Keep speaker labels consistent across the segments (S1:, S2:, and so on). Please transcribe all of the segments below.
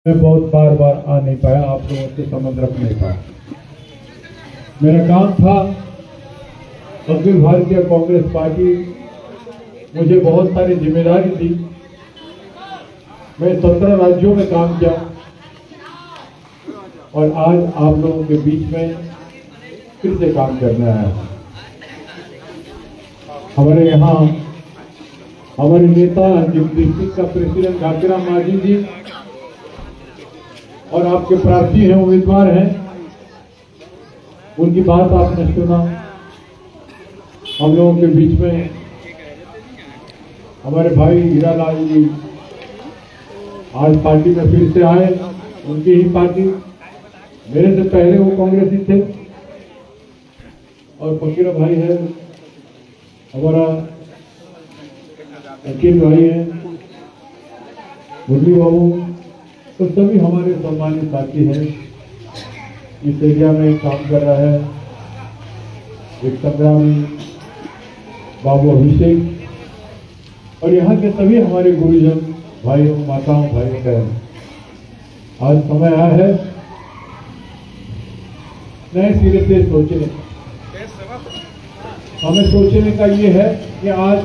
S1: मैं बहुत बार आ नहीं पाया, आप लोगों से संबंध रख नहीं पाया। मेरा काम था, अखिल भारतीय कांग्रेस पार्टी मुझे बहुत सारी जिम्मेदारी दी। मैं 17 राज्यों में काम किया और आज आप लोगों के बीच में फिर से काम करने आया। हमारे यहाँ हमारे नेता डिस्ट्रिक्ट का प्रेसिडेंट घाटीराम मांझी जी और आपके प्रार्थी हैं, उम्मीदवार हैं, उनकी बात आपने सुना। हम लोगों के बीच में हमारे भाई हीरालाल जी आज पार्टी में फिर से आए। उनकी ही पार्टी, मेरे से पहले वो कांग्रेसी थे। और फकीर भाई है, हमारा अकील भाई है, मुरली बाबू, तो सभी हमारे सम्मानित साथी हैं। इस एरिया में काम कर रहा है एक संग्रामी बाबू अभिषेक और यहाँ के सभी हमारे गुरुजन भाइयों, माताओं, भाइयों बहन। आज समय आया है नए सिरे से सोचने। हमें सोचने का ये है कि आज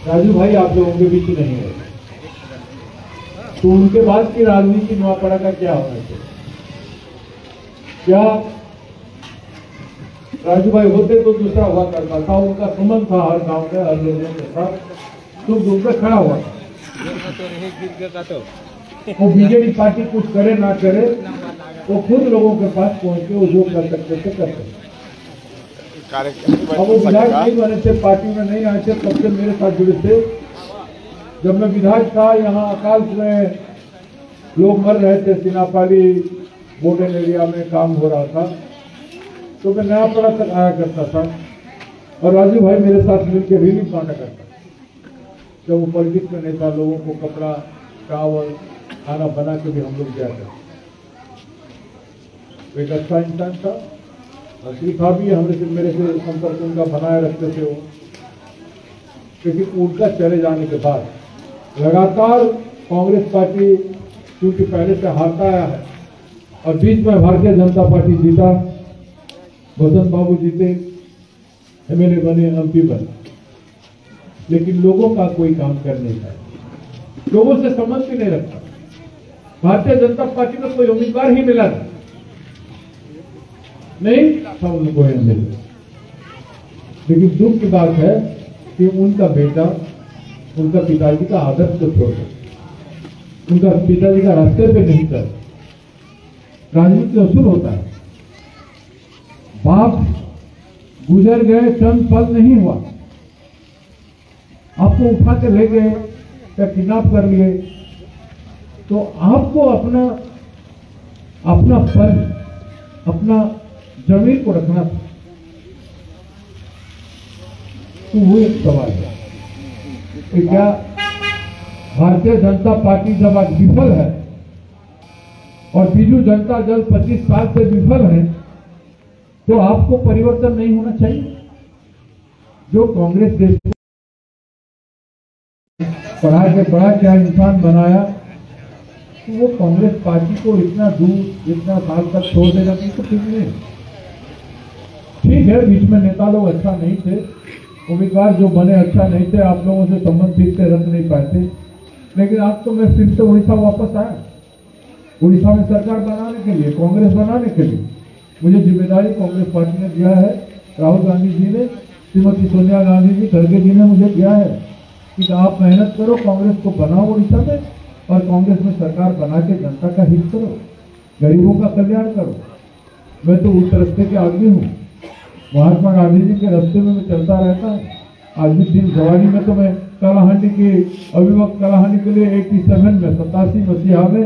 S1: राजू भाई आप लोगों के बीच नहीं है, तो उनके बाद की राजनीति नवापड़ा का क्या होना चाहिए? क्या राजू भाई होते तो दूसरा हुआ करता था। उनका संबंध था हर गांव में, हर लोगों के साथ तो दूर पे खड़ा हुआ। वो बीजेपी पार्टी कुछ करे ना करे, वो खुद लोगों के पास पहुंच के वो जो कर सकते थे कर सकते। अब वो विधायक नहीं बने थे, पार्टी में नहीं आए थे, तब से मेरे साथ जुड़े थे। जब मैं विधायक था, यहाँ अकाल में लोग मर रहे थे, सिनापाली बोर्डर एरिया में काम हो रहा था, तो मैं नयापड़ा तक आया करता था और राजू भाई मेरे साथ मिलकर रिलीफ बांटा करता। जब वो पॉलिटिक्स में नेता, लोगों को कपड़ा, चावल, खाना बना के भी हम लोग दिया करते। एक अच्छा इंसान था, सीखा भी हमने से, मेरे से संपर्क उनका बनाए रखते थे वो। क्योंकि उनका चले जाने के बाद लगातार कांग्रेस पार्टी क्योंकि पहले से हारता आया है और बीच में भारतीय जनता पार्टी जीता, बसंत बाबू जीते, एमएलए बने, एमपी बने, लेकिन लोगों का कोई काम कर नहीं पाया। लोगों से संबंध भी नहीं रखता। भारतीय जनता पार्टी में कोई उम्मीदवार ही मिला नहीं, सब उनको एमएलए। लेकिन दुख की बात है कि उनका बेटा, उनका पिताजी का आदर्श को छोड़ दे, उनका पिताजी का रास्ते पे नहीं कर। राजनीति असूल होता है, बाप गुजर गए, चंद पल नहीं हुआ, आपको उठा के ले गए या किडनैप कर लिए, तो आपको अपना पद, अपना जमीन को रखना था। तो वो एक सवाल है कि क्या भारतीय जनता पार्टी जब आज विफल है और बीजू जनता दल 25 साल से विफल है, तो आपको परिवर्तन नहीं होना चाहिए? जो कांग्रेस देश को पढ़ा के बड़ा क्या इंसान बनाया, तो वो कांग्रेस पार्टी को इतना दूर, इतना साल तक छोड़ देगा तो ठीक नहीं। ठीक है, बीच में नेता लोग अच्छा नहीं थे, उम्मीदवार जो बने अच्छा नहीं थे, आप लोगों से संबंध ठीक से रख नहीं पाए थे, लेकिन आज तो मैं फिर से उड़ीसा वापस आया। उड़ीसा में सरकार बनाने के लिए, कांग्रेस बनाने के लिए मुझे जिम्मेदारी कांग्रेस पार्टी ने दिया है। राहुल गांधी जी ने, श्रीमती सोनिया गांधी जी, खड़गे जी ने मुझे दिया है कि आप मेहनत करो, कांग्रेस को बनाओ उड़ीसा में और कांग्रेस में सरकार बना के जनता का हित करो, गरीबों का कल्याण करो। मैं तो उस रास्ते के आदमी हूँ, महात्मा गांधी जी के रास्ते में मैं चलता रहता हूँ। आज भी दिन जवानी में तो मैं कालाहांडी के अभिवक्त कालाहांडी के लिए 87 मसीहा में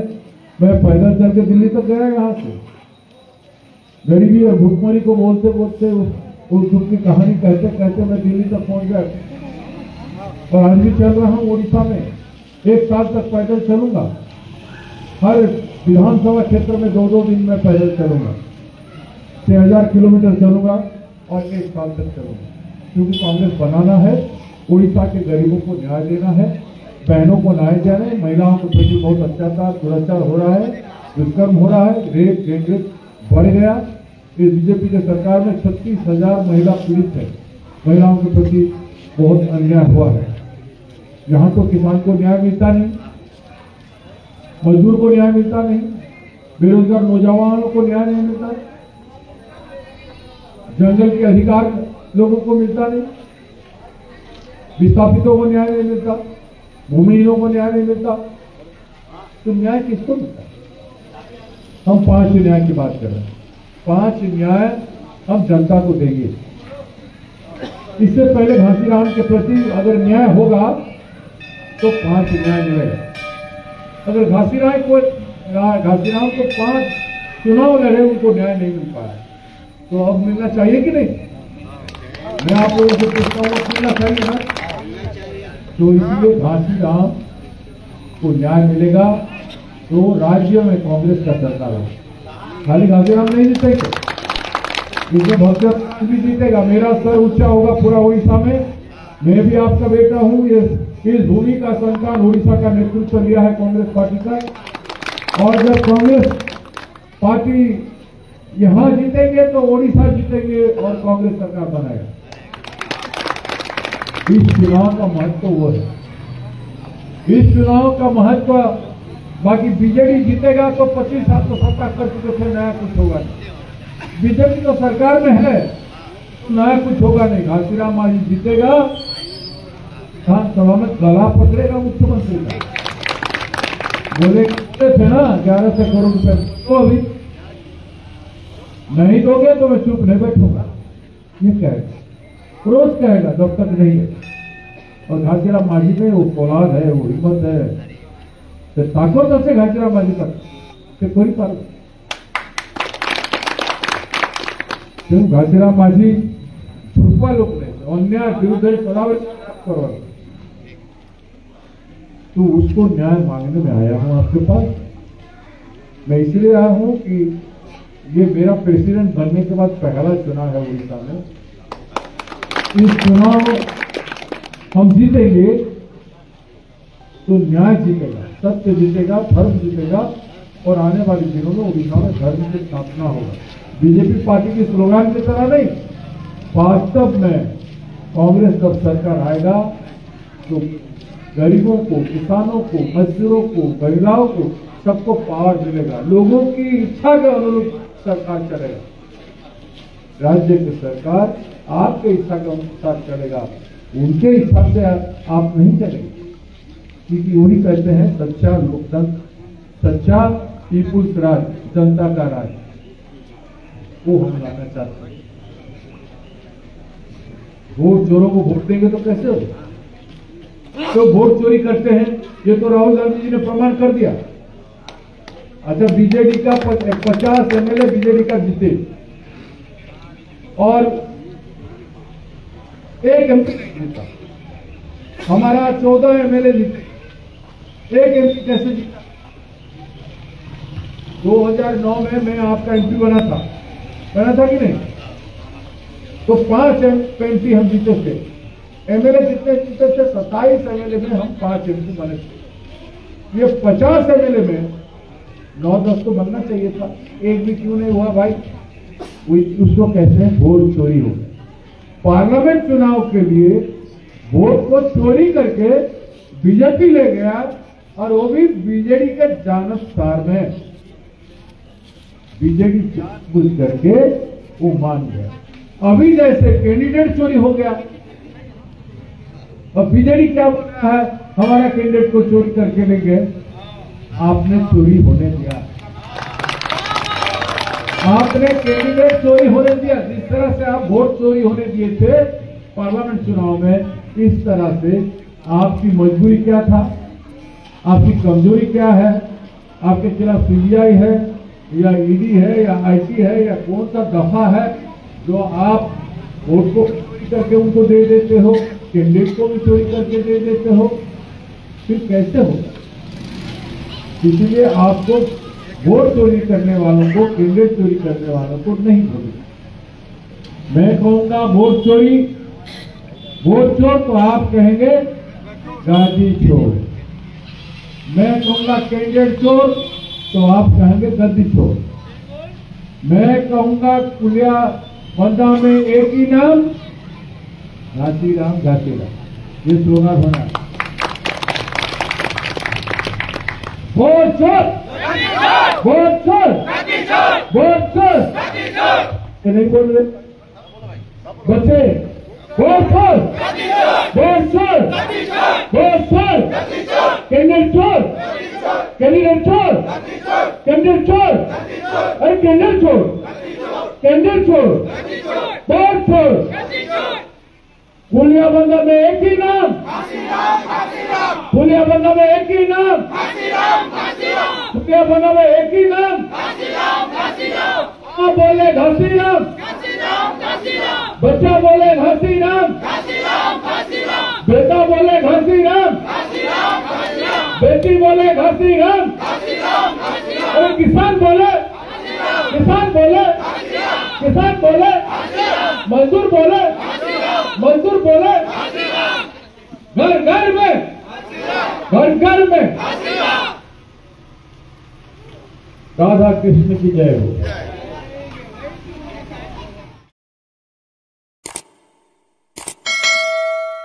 S1: मैं पैदल चल के दिल्ली तक गया। यहाँ से गरीबी और भूखमरी को बोलते बोलते उस दुख की कहानी कहते कहते मैं दिल्ली तक पहुँच गया। और आज भी चल रहा हूँ उड़ीसा में, 1 साल तक पैदल चलूंगा। हर विधानसभा क्षेत्र में 2-2 दिन में पैदल चलूंगा, 6000 किलोमीटर चलूंगा और 1 साल तक चलूंगा। क्योंकि कांग्रेस बनाना है, उड़ीसा के गरीबों को न्याय देना है, बहनों को न्याय दिया नहीं, महिलाओं के प्रति बहुत अत्याचार दुराचार हो रहा है, दुष्कर्म हो रहा है, रेप गैंगरेप बढ़ गया। इस बीजेपी के सरकार में 36,000 महिला पीड़ित है, महिलाओं के प्रति बहुत अन्याय हुआ है। यहाँ तो किसान को न्याय मिलता नहीं, मजदूर को न्याय मिलता नहीं, बेरोजगार नौजवानों को न्याय नहीं मिलता, जंगल के अधिकार लोगों को मिलता नहीं, विस्थापितों को न्याय नहीं मिलता, भूमिहीनों को न्याय नहीं मिलता। तो न्याय किसको मिलता? हम 5 न्याय की बात कर रहे हैं। 5 न्याय हम जनता को देंगे। इससे पहले घासीराम के प्रति अगर न्याय होगा तो 5 न्याय मिलेगा। अगर घासीराम को 5 चुनाव लड़े, उनको न्याय नहीं मिल पाया, तो अब मिलना चाहिए कि नहीं? मैं आप लोगों से पूछता हूँ, मिलना चाहिए ना? तो इसलिए घासीराम को न्याय मिलेगा तो राज्य में कांग्रेस का सरकार होगा। खाली घासीराम नहीं जीतेगा, इसमें भक्तराम भी जीतेगा। मेरा सर ऊंचा होगा पूरा उड़ीसा में। मैं भी आपका बेटा हूँ। इस भूमि का संतान उड़ीसा का नेतृत्व लिया है कांग्रेस पार्टी का, और जब कांग्रेस पार्टी यहां जीतेंगे तो ओडिशा जीतेंगे और कांग्रेस सरकार बनाएगा। इस चुनाव का महत्व वो है, इस चुनाव का महत्व। बाकी बीजेडी जीतेगा तो 25 साल तो सत्ता कर चुके थे, नया कुछ होगा नहीं। बीजेपी तो सरकार में है तो नया कुछ होगा नहीं। घासीराम आज जीतेगा, विधानसभा में गला पकड़ेगा मुख्यमंत्री का। बोले थे ना 1100 करोड़ रुपए, तो अभी नहीं दोगे तो मैं चुप नहीं बैठूंगा, ये कहेगा, क्रोध कहेगा जब तक नहीं है। और घासीराम माझी में वो औलाद है, वो हिम्मत है, तो ताकत से घासीराम माझी तक कोई पार। क्यों घासीराम माझी झूठा लोग नहीं, अन्याय विरुद्ध सदावे करवा, तो उसको न्याय मांगने में आया हूं आपके पास। मैं इसलिए आया हूं कि ये मेरा प्रेसिडेंट बनने के बाद पहला चुनाव है उड़ीसा में। इस चुनाव हम जीतेंगे तो न्याय जीतेगा, सत्य जीतेगा, धर्म जीतेगा, और आने वाले दिनों में उड़ीसा में धर्म की स्थापना होगा। बीजेपी पार्टी की स्लोगान की तरह नहीं, वास्तव में कांग्रेस जब सरकार आएगा तो गरीबों को, किसानों को, मजदूरों को, महिलाओं को, सबको पावर मिलेगा। लोगों की इच्छा के अनुरूप सरकार चलेगा। राज्य की सरकार आपके इच्छा के अनुसार चलेगा, उनके हिसाब से आप नहीं चलेंगे। क्योंकि वही कहते हैं सच्चा लोकतंत्र, सच्चा पीपुल्स राज, जनता का राज, वो हम लाना चाहते हैं। वोट चोरों को वोट देंगे तो कैसे हो? तो वोट चोरी करते हैं, ये तो राहुल गांधी जी ने प्रमाण कर दिया। अच्छा, बीजेडी का 50 एमएलए बीजेडी का जीते और एक एमपी नहीं जीता। हमारा 14 एमएलए जीते, एक एमपी कैसे जीता? 2009 में मैं आपका एमपी बना था कि नहीं? तो 5 एमपी हम जीते थे। एमएलए जितने जीते थे 27 एमएलए में हम 5 एमपी बने थे। ये 50 एमएलए में 9-10 तो बनना चाहिए था, एक भी क्यों नहीं हुआ भाई? उसको कहते हैं वोट चोरी हो। पार्लियामेंट चुनाव के लिए वोट को चोरी करके बीजेपी ले गया, और वो भी बीजेडी के जानबूझ में, बीजेडी जानबूझ करके वो मान गया। अभी जैसे कैंडिडेट चोरी हो गया, और बीजेडी क्या बोल रहा है, हमारा कैंडिडेट को चोरी करके ले गए। आपने चोरी होने दिया, आपने कैंडिडेट चोरी होने दिया। जिस तरह से आप वोट चोरी होने दिए थे पार्लियामेंट चुनाव में, इस तरह से आपकी मजबूरी क्या था, आपकी कमजोरी क्या है, आपके खिलाफ सीबीआई है या ईडी है या आईटी है या कौन सा दफा है जो आप वोट को चोरी करके उनको दे देते हो, कैंडिडेट को भी चोरी करके दे देते हो? फिर कैसे होगा? इसलिए आपको वोट चोरी करने वालों को, कैंडिडेट चोरी करने वालों को नहीं बोलेगा। मैं कहूंगा वोट चोरी, वोट चोर तो आप कहेंगे गाजी चोर। मैं कहूंगा कैंडिडेट चोर तो आप कहेंगे गद्दी चोर। मैं कहूंगा पुलिया बंदा में एक ही नाम, घासीराम घासीराम, ये स्लोगन होना है। वोट चोर, वोट चोर, वोट चोर, ये नहीं बोल रहे बच्चे। वोट चोर, वोट चोर, वोट चोर, कैंडिडेट चोर, कैंडिडेट चोर, कैंडिडेट चोर, अरे कैंडिडेट चोर, कैंडिडेट चोर, वोट चोर। पुलिया बंदा में एक ही नाम, पुलिया बंदा में एक ही नाम, पुलिया बंदा में एक ही नाम। माँ बोले घासीराम, बच्चा बोले घासीराम, बेटा बोले घासीराम, बेटी बोले घासीराम, अरे किसान बोले, किसान बोले, किसान बोले, मजदूर बोले, मजदूर बोले, घर घर में, घर घर में। राधा कृष्ण की जय हो।